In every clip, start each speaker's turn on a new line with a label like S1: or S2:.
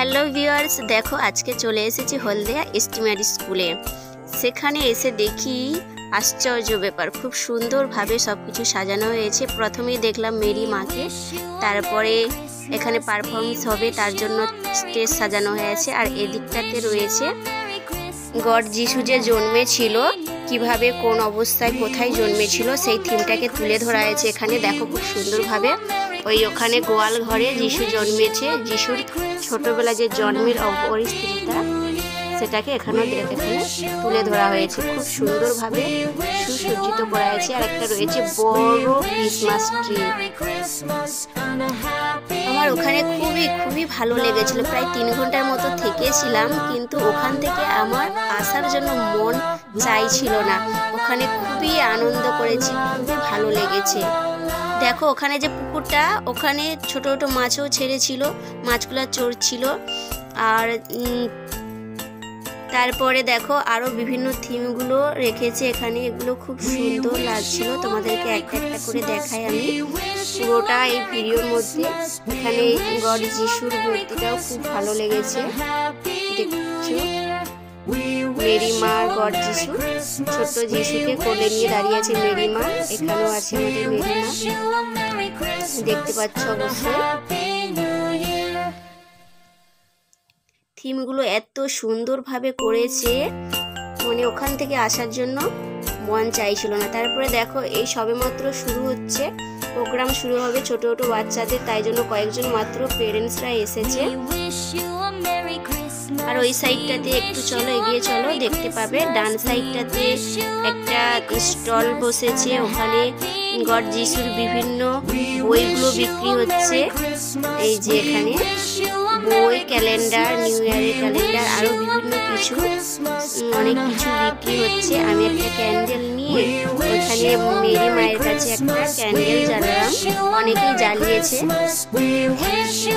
S1: Hello viewers, দেখো আজকে চলে এসেছি হলদিয়া স্টিমার স্কুলে। সেখানে এসে দেখি আশ্চর্য ব্যাপার, খুব সুন্দরভাবে সব কিছু সাজানো হয়েছে। প্রথমেই দেখলাম মেরি মাকে, তারপরে এখানে পারফরমেন্স হবে তার জন্য স্টেজ সাজানো হয়েছে। আর এদিকটাতে রয়েছে গড যিশু যে জন্মেছিল, কিভাবে কোন অবস্থায় কোথায় জন্মেছিল সেই থিমটাকে তুলে ধরা হয়েছে এখানে। দেখো খুব সুন্দরভাবে ওখানে গোয়াল ঘরে যিশু জন্মেছে, যিশুর ছোটবেলা যে জন্মের পরিস্থিতিটা সেটাকে এখানে তুলে ধরা হয়েছে। খুব সুন্দরভাবে সুসজ্জিত করা হয়েছে। আর একটা রয়েছে বড় ক্রিসমাস ট্রি। আমার ওখানে খুবই ভালো লেগেছিল। প্রায় 3 ঘন্টার মতো থেকেছিলাম, কিন্তু ওখান থেকে আমার আসার জন্য মন চাইছিল না। ওখানে খুবই আনন্দ করেছি, খুবই ভালো লেগেছে। দেখো ওখানে যে পুকুরটা, ওখানে ছোট ছোট মাছও ছেড়েছিল, মাছগুলো চড়ছিল। আর তারপরে দেখো আরো বিভিন্ন থিমগুলো রেখেছে এখানে, এগুলো খুব সুন্দর লাগছিল। তোমাদেরকে একটা একটা করে দেখাই আমি পুরোটা এই ভিডিওর মধ্যে। এখানে গড যিশুর মূর্তিটাও খুব ভালো লেগেছে, দেখছো মেরি মা, গড যিশু, ছোট্ট যিশুকে কোলে নিয়ে দাঁড়িয়ে আছে মেরি মা। এখানেও আছে আমাদের মেরি মা, দেখতে পাচ্ছ অবশ্যই। থিমগুলো এত সুন্দরভাবে করেছে, মানে ওখান থেকে আসার জন্য মন চাইছিল না। তারপরে দেখো এই সবেমাত্র শুরু হচ্ছে, প্রোগ্রাম শুরু হবে ছোট ছোট বাচ্চাদের, তাই জন্য কয়েকজন মাত্র পেরেন্টসরা এসেছে। আর ওই সাইডটাতে একটু চলো, এগিয়ে চলো, দেখতে পাবে ডান সাইডটাতে একটা স্টল বসেছে। ওখানে গড যিশুর বিভিন্ন বইগুলো বিক্রি হচ্ছে। এই যে এখানে বই, ক্যালেন্ডার, নিউ ইয়ারের ক্যালেন্ডার, আরো বিভিন্ন কিছু, অনেক কিছু বিক্রি হচ্ছে। আমি একটা ক্যান্ডেল নিয়ে ওখানে মেরি মায়ের কাছে একটা ক্যান্ডেল জ্বালালাম, অনেকেই জ্বালিয়েছে।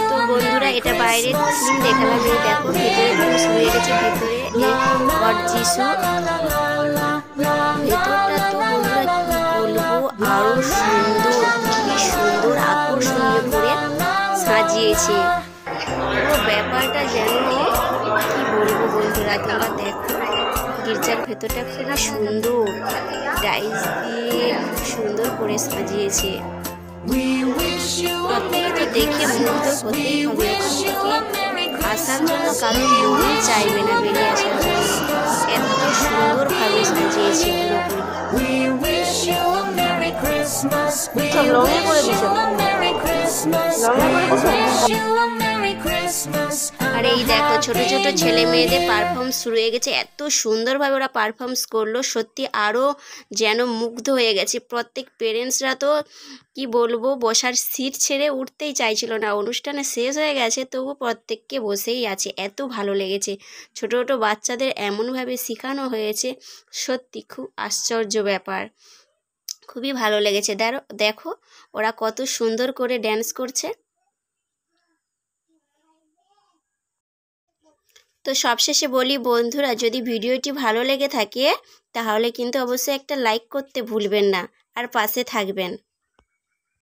S1: তো বন্ধুরা, এটা বাইরে থিম দেখালাম। এই দেখো ভেতরে থিম শুরু হয়ে গেছে। ভেতরে গড যিশু, ভেতরটা তো বন্ধুরা কি বলবো, আরো সুন্দর, কি সুন্দর আকর্ষণীয় করে সাজিয়েছে। পুরো ব্যাপারটা যেন কি বলবো বন্ধুরা, তোমরা দেখো গির্জার ভেতরটা খুবই সুন্দর, ডাইস দিয়ে সুন্দর করে সাজিয়েছে। প্রত্যেকে তো দেখে মুগ্ধ হতেই হবে। ওখান থেকে আসার জন্য কারোর মনই চাইবে না বেরিয়ে আসার জন্য, এত সুন্দরভাবে সাজিয়েছে পুরোপুরি। সব রঙে করে দিয়েছে, আর এই দেখো ছোট ছোট ছেলে মেয়েদের পারফরমেন্স শুরু হয়ে গেছে। এত সুন্দরভাবে ওরা পারফরমেন্স করলো, সত্যি আরো যেন মুগ্ধ হয়ে গেছে। প্রত্যেক পেরেন্টসরা তো কি বলবো, বসার সিট ছেড়ে উঠতেই চাইছিল না। অনুষ্ঠানে শেষ হয়ে গেছে, তবু প্রত্যেককে বসেই আছে, এত ভালো লেগেছে। ছোট ছোট বাচ্চাদের এমনভাবে শেখানো হয়েছে, সত্যি খুব আশ্চর্য ব্যাপার, খুবই ভালো লেগেছে। দেখো ওরা কত সুন্দর করে ড্যান্স করছে। তো সবশেষে বলি বন্ধুরা, যদি ভিডিওটি ভালো লেগে থাকে তাহলে কিন্তু অবশ্যই একটা লাইক করতে ভুলবেন না, আর পাশে থাকবেন।